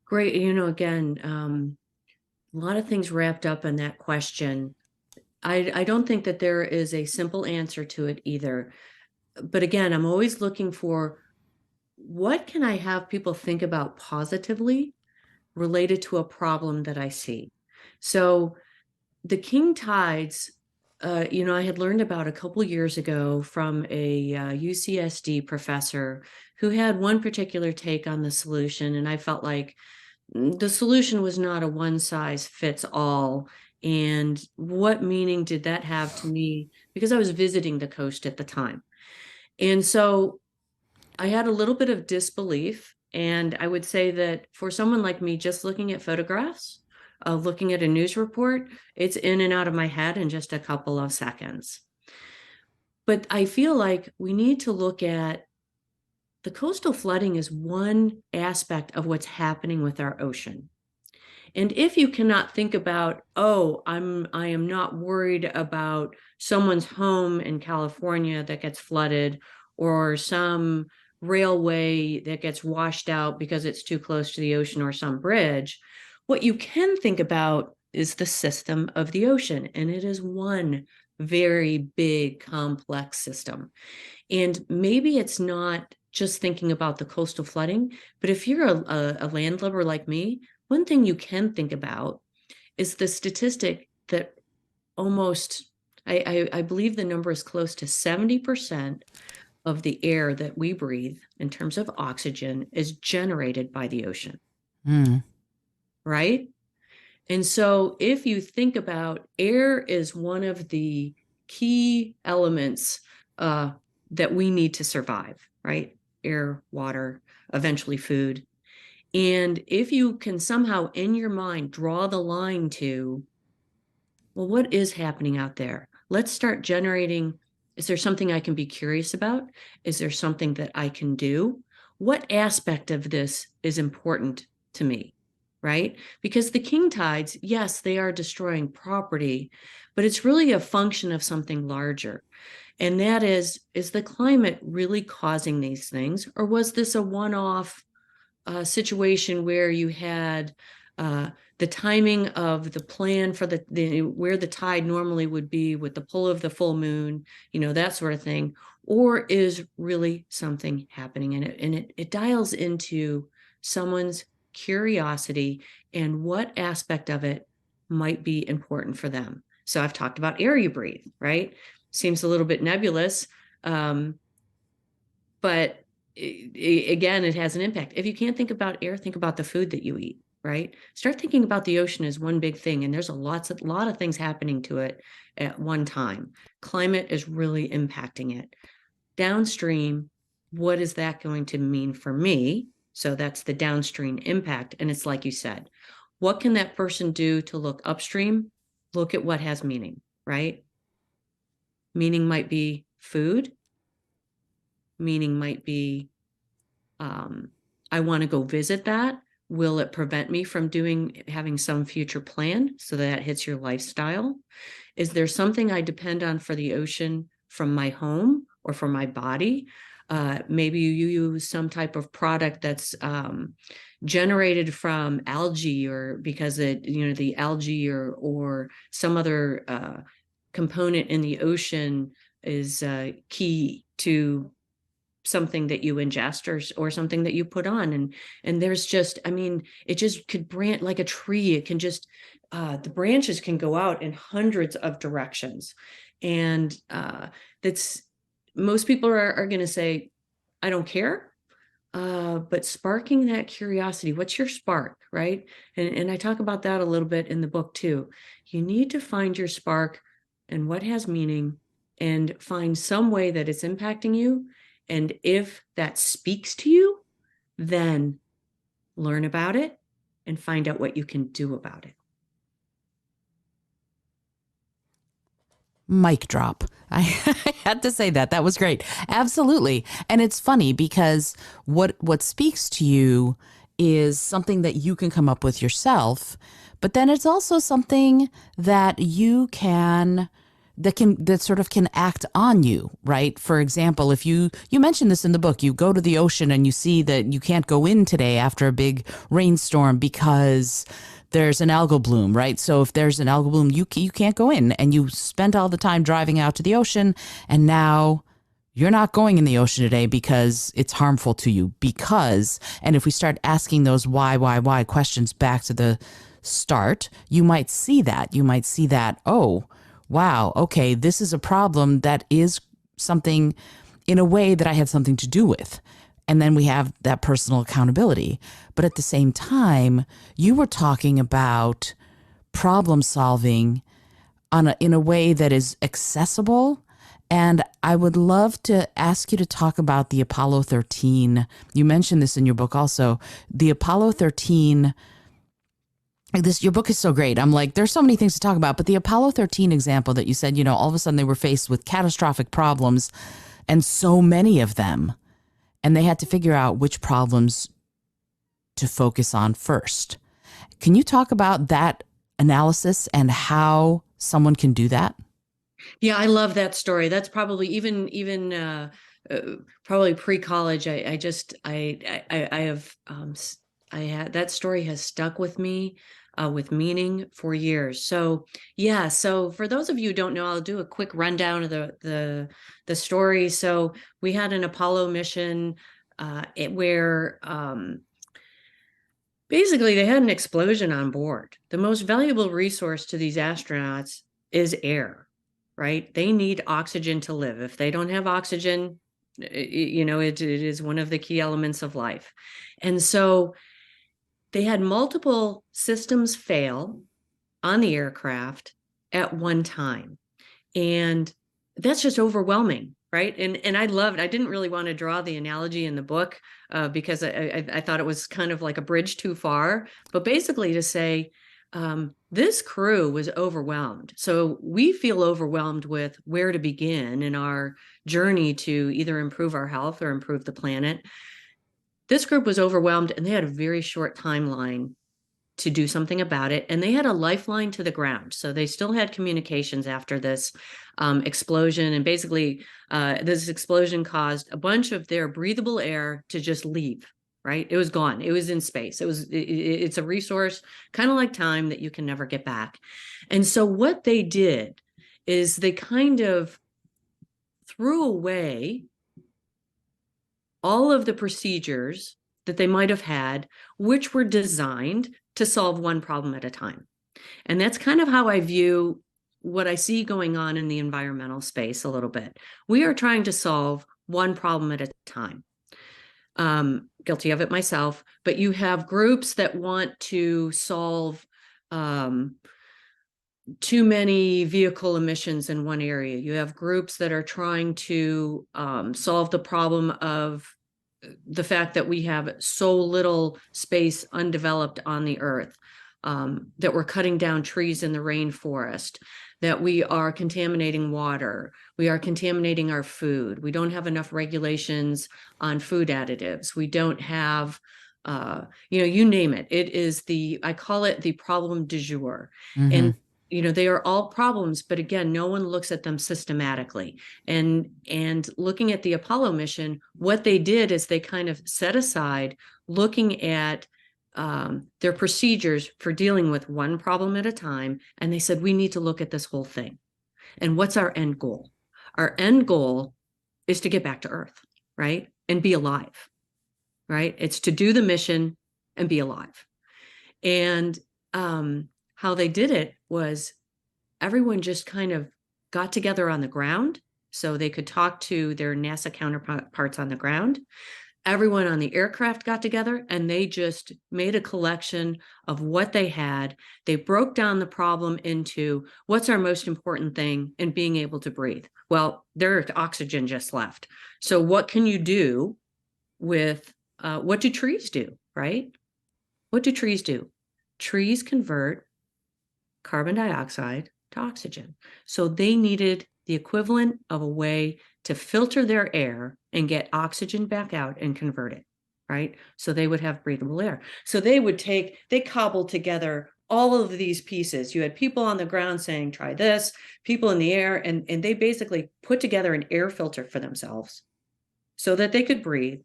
Great. Again, a lot of things wrapped up in that question. I don't think that there is a simple answer to it either. But again, I'm always looking for what can I have people think about positively related to a problem that I see. So the king tides, I had learned about a couple years ago from a UCSD professor who had one particular take on the solution. And I felt like the solution was not a one size fits all. And what meaning did that have to me? Because I was visiting the coast at the time. And so I had a little bit of disbelief. And I would say that for someone like me, just looking at photographs, looking at a news report, it's in and out of my head in just a couple of seconds. But I feel like we need to look at the coastal flooding is one aspect of what's happening with our ocean. And if you cannot think about, I am not worried about someone's home in California that gets flooded, or some railway that gets washed out because it's too close to the ocean, or some bridge, what you can think about is the system of the ocean. And it is one very big, complex system. And maybe it's not just thinking about the coastal flooding. But if you're a landlubber like me, one thing you can think about is the statistic that almost, I believe the number is close to 70% of the air that we breathe in terms of oxygen is generated by the ocean, Mm. right? And so if you think about air is one of the key elements that we need to survive, right? Air, water, eventually food. And if you can somehow in your mind draw the line to, well, what is happening out there? Let's start generating. Is there something I can be curious about? Is there something that I can do? What aspect of this is important to me? Right? Because the king tides, yes, they are destroying property, but it's really a function of something larger. And that is the climate really causing these things? Or was this a one off situation where you had uh, the timing of the plan for the where the tide normally would be with the pull of the full moon, that sort of thing, or is really something happening in it, and it dials into someone's curiosity and what aspect of it might be important for them. So I've talked about air you breathe, right? Seems a little bit nebulous, but again, it has an impact. If you can't think about air, think about the food that you eat, right? Start thinking about the ocean as one big thing, and there's a lot of things happening to it at one time. Climate is really impacting it. Downstream, what is that going to mean for me? So that's the downstream impact. And it's like you said, what can that person do to look upstream? Look at what has meaning, right? Meaning might be food, meaning might be I want to go visit that. Will it prevent me from having some future plan so that hits your lifestyle? Is there something I depend on for the ocean from my home or from my body? Maybe you use some type of product that's generated from algae, or because the algae or some other component in the ocean is key to something that you ingest or something that you put on. And there's just, it just could branch like a tree. It can just, the branches can go out in hundreds of directions. And that's, most people are going to say, I don't care. But sparking that curiosity, what's your spark, right? And I talk about that a little bit in the book too. You need to find your spark and what has meaning, and find some way that it's impacting you. And if that speaks to you, then learn about it and find out what you can do about it. Mic drop. I had to say that. That was great. Absolutely. And it's funny because what speaks to you is something that you can come up with yourself, but then it's also something that you can that sort of can act on you, right? For example, if you mentioned this in the book, you go to the ocean and you see that you can't go in today after a big rainstorm because there's an algal bloom, right? So if there's an algal bloom, you can't go in, and you spent all the time driving out to the ocean, and now you're not going in the ocean today because it's harmful to you. And if we start asking those why questions back to the start, you might see that, oh, wow, okay, this is a problem that is something in a way that I had something to do with. And then we have that personal accountability. But at the same time, you were talking about problem solving in a way that is accessible. And I would love to ask you to talk about the Apollo 13. You mentioned this in your book also. The Apollo 13, your book is so great. I'm like, there's so many things to talk about. But the Apollo 13 example that you said, all of a sudden they were faced with catastrophic problems, and so many of them. And they had to figure out which problems to focus on first. Can you talk about that analysis and how someone can do that? Yeah, I love that story. That's probably even probably pre-college. I have I had that story has stuck with me with meaning for years. So yeah, so for those of you who don't know, I'll do a quick rundown of the story. So we had an Apollo mission where basically they had an explosion on board. The most valuable resource to these astronauts is air, right? They need oxygen to live. If they don't have oxygen, it is one of the key elements of life. And so they had multiple systems fail on the aircraft at one time. And that's just overwhelming, right? And I loved, I didn't really want to draw the analogy in the book because I thought it was kind of like a bridge too far, but basically to say, this crew was overwhelmed. So we feel overwhelmed with where to begin in our journey to either improve our health or improve the planet. This group was overwhelmed and they had a very short timeline to do something about it. And they had a lifeline to the ground. So they still had communications after this explosion. And basically, this explosion caused a bunch of their breathable air to just leave, right? It was gone. It was in space. It's a resource, kind of like time, that you can never get back. And so what they did is they kind of threw away all of the procedures that they might have had, which were designed to solve one problem at a time. And that's kind of how I view what I see going on in the environmental space a little bit. We are trying to solve one problem at a time. Guilty of it myself, but you have groups that want to solve too many vehicle emissions in one area. You have groups that are trying to solve the problem of the fact that we have so little space undeveloped on the earth, that we're cutting down trees in the rainforest, that we are contaminating water, we are contaminating our food, we don't have enough regulations on food additives, we don't have, you name it. It is I call it the problem du jour. Mm-hmm. And they are all problems, but again, no one looks at them systematically. And looking at the Apollo mission, what they did is they kind of set aside looking at their procedures for dealing with one problem at a time. And they said, we need to look at this whole thing. And what's our end goal? Our end goal is to get back to Earth, right? And be alive, right? It's to do the mission and be alive. And how they did it was everyone just kind of got together on the ground so they could talk to their NASA counterparts on the ground. Everyone on the aircraft got together and they just made a collection of what they had. They broke down the problem into what's our most important thing in being able to breathe. Well, there's oxygen just left. So what can you do with, what do trees do, right? What do trees do? Trees convert carbon dioxide to oxygen. So they needed the equivalent of a way to filter their air and get oxygen back out and convert it, right? So they would have breathable air. So they cobbled together all of these pieces. You had people on the ground saying, try this, people in the air, and they basically put together an air filter for themselves so that they could breathe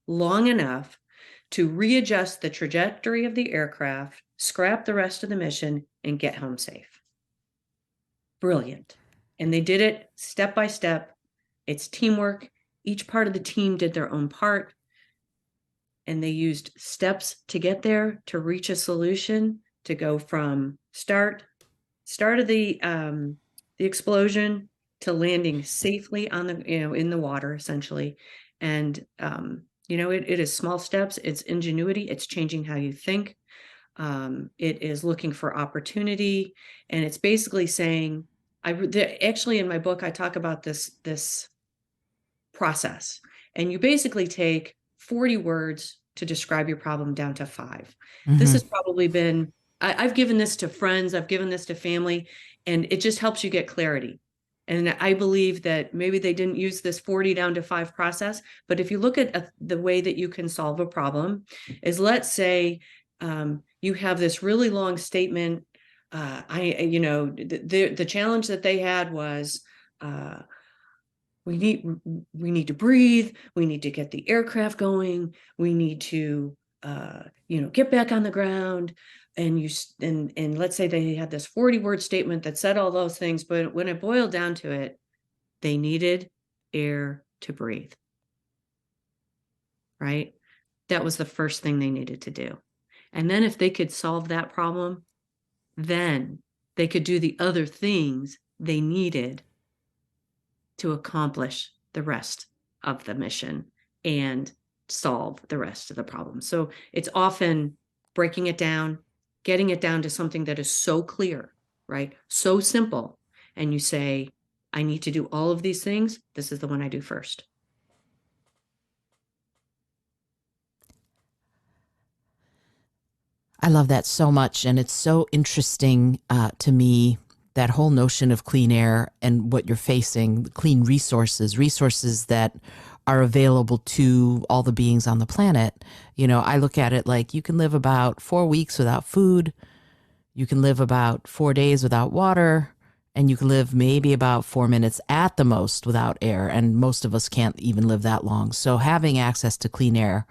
long enough to readjust the trajectory of the aircraft, scrap the rest of the mission, and get home safe. Brilliant. And they did it step by step. It's teamwork. Each part of the team did their own part. And they used steps to get there, to reach a solution, to go from start of the explosion to landing safely on the, in the water, essentially. And, it is small steps. It's ingenuity. It's changing how you think. It is looking for opportunity. And it's basically saying, actually in my book, I talk about this process. And you basically take 40 words to describe your problem down to 5. Mm-hmm. This has probably been, I've given this to friends, I've given this to family, and it just helps you get clarity. And I believe that maybe they didn't use this 40 down to 5 process, but if you look at the way that you can solve a problem is, let's say you have this really long statement. The challenge that they had was, we need to breathe. We need to get the aircraft going. We need to, get back on the ground. And let's say they had this 40-word statement that said all those things, but when it boiled down to it, they needed air to breathe. right? That was the first thing they needed to do. And then if they could solve that problem, then they could do the other things they needed to accomplish the rest of the mission and solve the rest of the problem. So it's often breaking it down, getting it down to something that is so clear, right? So simple. And you say, I need to do all of these things. This is the one I do first. I love that so much. And it's so interesting to me, that whole notion of clean air and what you're facing, clean resources that are available to all the beings on the planet. You know, I look at it like you can live about 4 weeks without food. You can live about 4 days without water. And you can live maybe about 4 minutes at the most without air. And most of us can't even live that long. So having access to clean air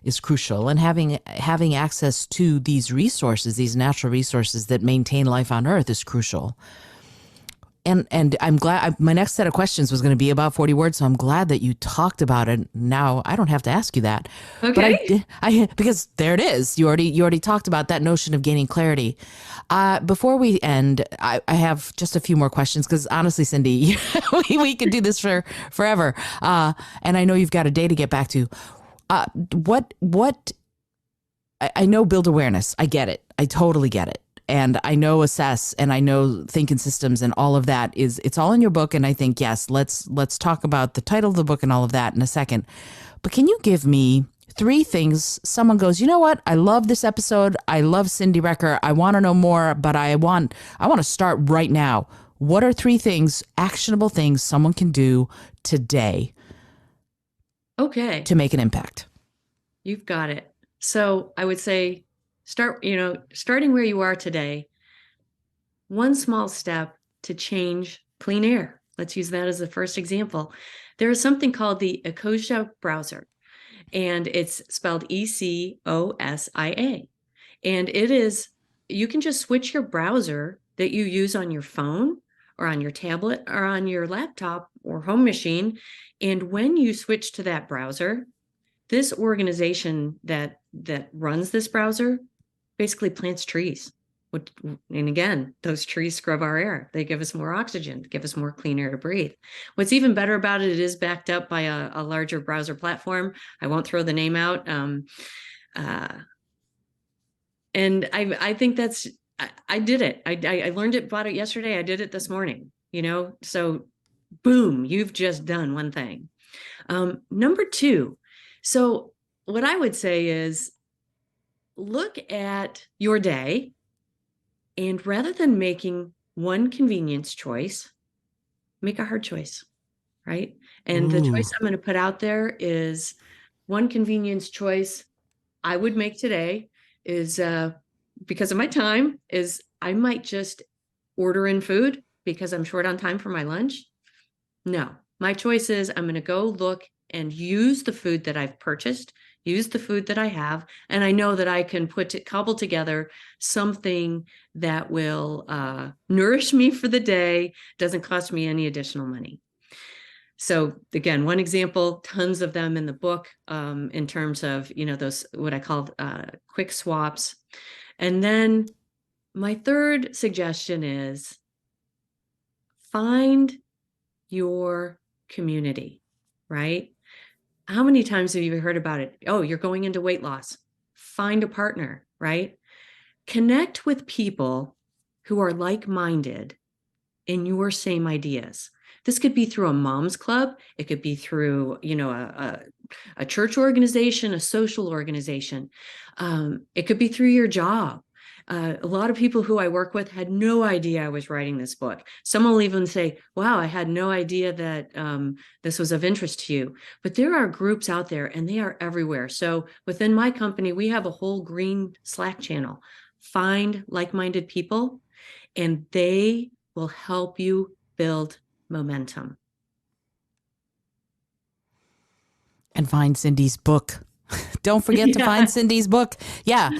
is crucial, and having access to these resources, these natural resources that maintain life on Earth, is crucial. And I'm glad. My next set of questions was going to be about 40 words, so I'm glad that you talked about it. Now I don't have to ask you that, Okay. but I because there it is. You already talked about that notion of gaining clarity. Before we end, I have just a few more questions, because honestly, Cyndi, we could do this for forever. And I know you've got a day to get back to. What I know, build awareness. I get it. I totally get it. And I know assess, and I know think in systems, and all of that it's all in your book. And I think, yes, let's talk about the title of the book and all of that in a second. But can you give me 3 things someone goes, you know what? I love this episode. I love Cyndi Recker. I want to know more, but I want to start right now. What are 3 things, actionable things someone can do today? Okay. To make an impact? You've got it. So I would say starting where you are today, one small step to change clean air. Let's use that as the first example. There is something called the Ecosia browser, and it's spelled Ecosia. And you can just switch your browser that you use on your phone or on your tablet or on your laptop or home machine. And when you switch to that browser, this organization that runs this browser basically plants trees. And again, those trees scrub our air. They give us more oxygen, give us more clean air to breathe. What's even better about it is backed up by a larger browser platform. I won't throw the name out. And I think I did it. I learned about it yesterday. I did it this morning, so boom, you've just done one thing. Number 2. So what I would say is look at your day, and rather than making one convenience choice, make a hard choice, right? And the choice I'm going to put out there is one convenience choice I would make today is, because of my time, is I might just order in food because I'm short on time for my lunch. No, my choice is I'm going to go look and use the food that I've purchased, use the food that I have, and I know that I can cobble together something that will nourish me for the day, doesn't cost me any additional money. So again, one example, tons of them in the book, in terms of, those, what I call quick swaps. And then my third suggestion is find your community, right? How many times have you heard about it? Oh, you're going into weight loss. Find a partner, right? Connect with people who are like-minded in your same ideas. This could be through a mom's club. It could be through, a church organization, a social organization. It could be through your job. A lot of people who I work with had no idea I was writing this book. Some will even say, wow, I had no idea that this was of interest to you. But there are groups out there, and they are everywhere. So within my company, we have a whole green Slack channel. Find like-minded people, and they will help you build momentum. And find Cyndi's book. Don't forget to find Cyndi's book. Yeah.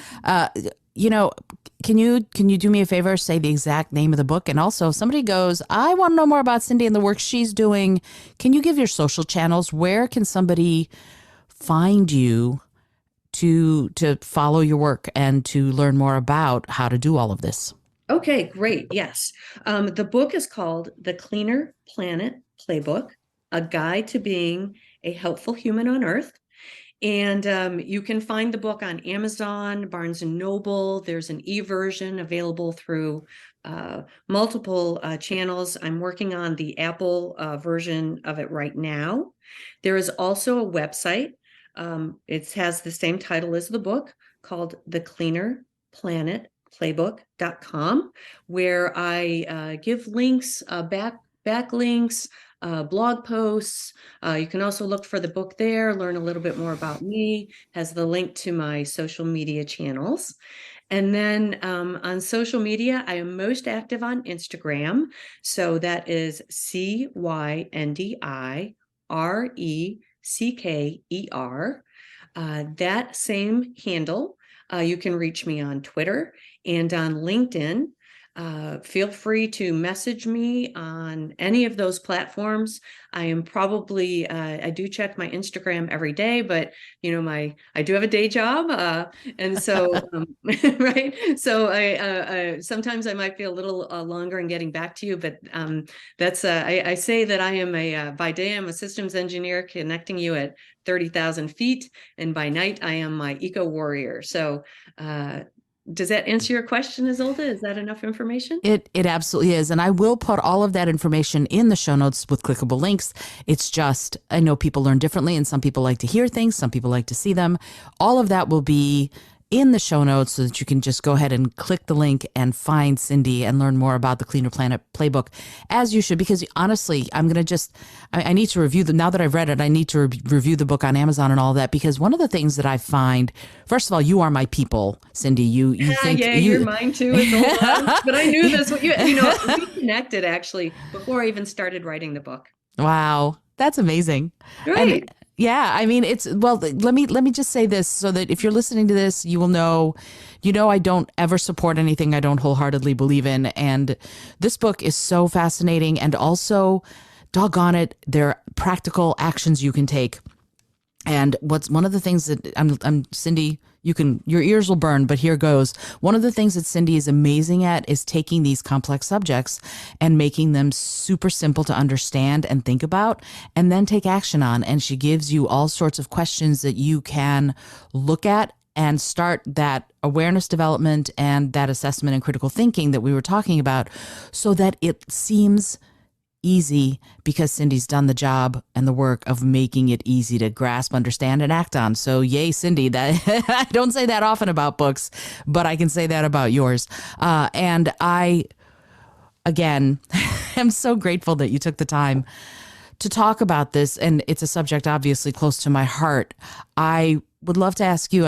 Can you do me a favor, say the exact name of the book? And also, if somebody goes, I want to know more about Cyndi and the work she's doing, can you give your social channels? Where can somebody find you to follow your work and to learn more about how to do all of this? Okay, great. Yes. The book is called The Cleaner Planet Playbook, A Guide to Being a Helpful Human on Earth. And you can find the book on Amazon, Barnes and Noble. There's an e-version available through multiple channels. I'm working on the Apple version of it right now. There is also a website. It has the same title as the book, called The Cleaner Planet Playbook.com, where I give links, backlinks, blog posts. You can also look for the book there, learn a little bit more about me, has the link to my social media channels. And then on social media, I am most active on Instagram. So that is CYNDIRECKER. That same handle. You can reach me on Twitter and on LinkedIn. Feel free to message me on any of those platforms. I am probably, I do check my Instagram every day, but I do have a day job. And so, right. So sometimes I might be a little longer in getting back to you, but I say that I am by day, I'm a systems engineer connecting you at 30,000 feet. And by night, I am my eco warrior. So, does that answer your question, Izolda? Is that enough information? It absolutely is. And I will put all of that information in the show notes with clickable links. It's just, I know people learn differently and some people like to hear things, some people like to see them. All of that will be in the show notes so that you can just go ahead and click the link and find Cyndi and learn more about the Cleaner Planet Playbook, as you should, because honestly, I need to review now that I've read it, I need to review the book on Amazon and all that, because one of the things that I find, first of all, you are my people, Cyndi. You think you're mine too. But I knew this. We connected actually before I even started writing the book. Wow. That's amazing. Right. And yeah, I mean, let me just say this so that if you're listening to this, you will know, I don't ever support anything I don't wholeheartedly believe in. And this book is so fascinating. And also, doggone it, there are practical actions you can take. And what's one of the things that I'm Cyndi, your ears will burn, but here goes. One of the things that Cyndi is amazing at is taking these complex subjects and making them super simple to understand and think about and then take action on. And she gives you all sorts of questions that you can look at and start that awareness development and that assessment and critical thinking that we were talking about, so that it seems easy, because Cyndi's done the job and the work of making it easy to grasp, understand, and act on. So yay, Cyndi. That I don't say that often about books, but I can say that about yours. And I, again, am so grateful that you took the time to talk about this. And it's a subject obviously close to my heart. I would love to ask you,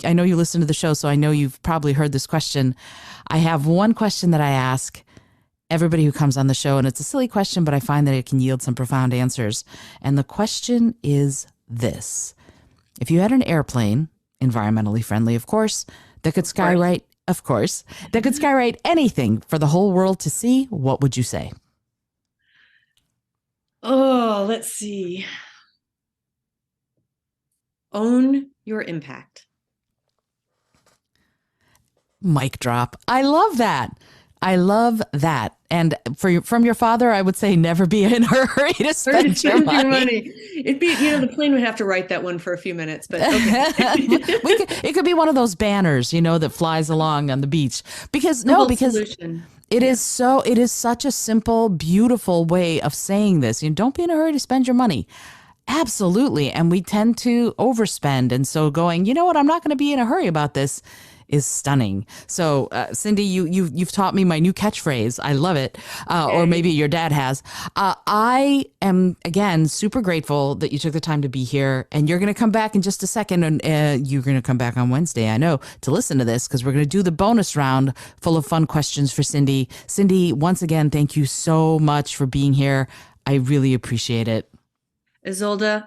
I know you listen to the show, so I know you've probably heard this question. I have one question that I ask everybody who comes on the show, and it's a silly question, but I find that it can yield some profound answers. And the question is this: if you had an airplane, environmentally friendly, of course, that could skywrite anything for the whole world to see, what would you say? Oh, let's see. Own your impact. Mic drop. I love that. I love that. And from your father, I would say never be in a hurry to spend your money. It'd be, the plane would have to write that one for a few minutes, but okay. It could be one of those banners, that flies along on the beach. Because solution. It is such a simple, beautiful way of saying this. Don't be in a hurry to spend your money. Absolutely. And we tend to overspend. And so going, you know what, I'm not going to be in a hurry about this is stunning. So, Cyndi, you've taught me my new catchphrase. I love it. Or maybe your dad has. I am, again, super grateful that you took the time to be here. And you're going to come back in just a second. And you're going to come back on Wednesday, I know, to listen to this, because we're going to do the bonus round full of fun questions for Cyndi. Cyndi, once again, thank you so much for being here. I really appreciate it. Izolda,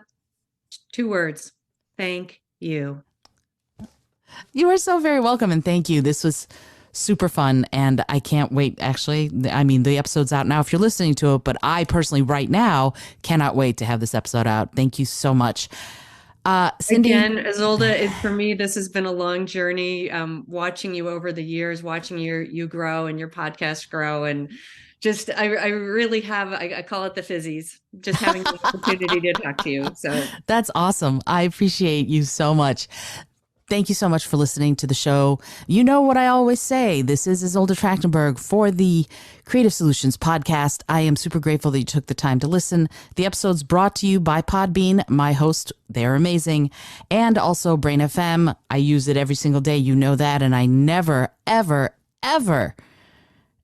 2 words. Thank you. You are so very welcome, and thank you. This was super fun, and I can't wait. Actually, I mean, the episode's out now if you're listening to it, but I personally right now cannot wait to have this episode out. Thank you so much. Cyndi, Again, Izolda, for me, this has been a long journey. Watching you over the years, watching you grow and your podcast grow, and just I really have I call it the fizzies. Just having the opportunity to talk to you. So that's awesome. I appreciate you so much. Thank you so much for listening to the show. You know what I always say. This is Izolda Trachtenberg for the Creative Solutions Podcast. I am super grateful that you took the time to listen. The episode's brought to you by Podbean, my host. They're amazing. And also Brain FM. I use it every single day. You know that. And I never, ever, ever,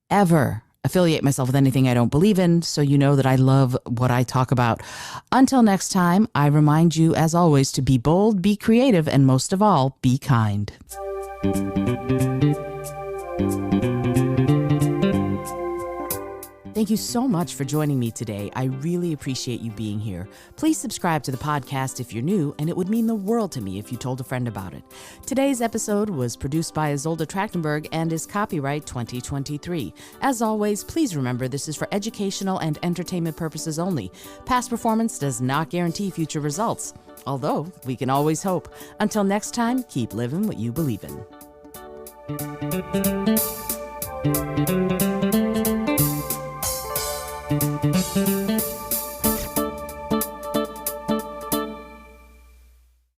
ever affiliate myself with anything I don't believe in, so you know that I love what I talk about. Until next time, I remind you, as always, to be bold, be creative, and most of all, be kind. Thank you so much for joining me today. I really appreciate you being here. Please subscribe to the podcast if you're new, and it would mean the world to me if you told a friend about it. Today's episode was produced by Izolda Trachtenberg and is copyright 2023. As always, please remember this is for educational and entertainment purposes only. Past performance does not guarantee future results, although we can always hope. Until next time, keep living what you believe in.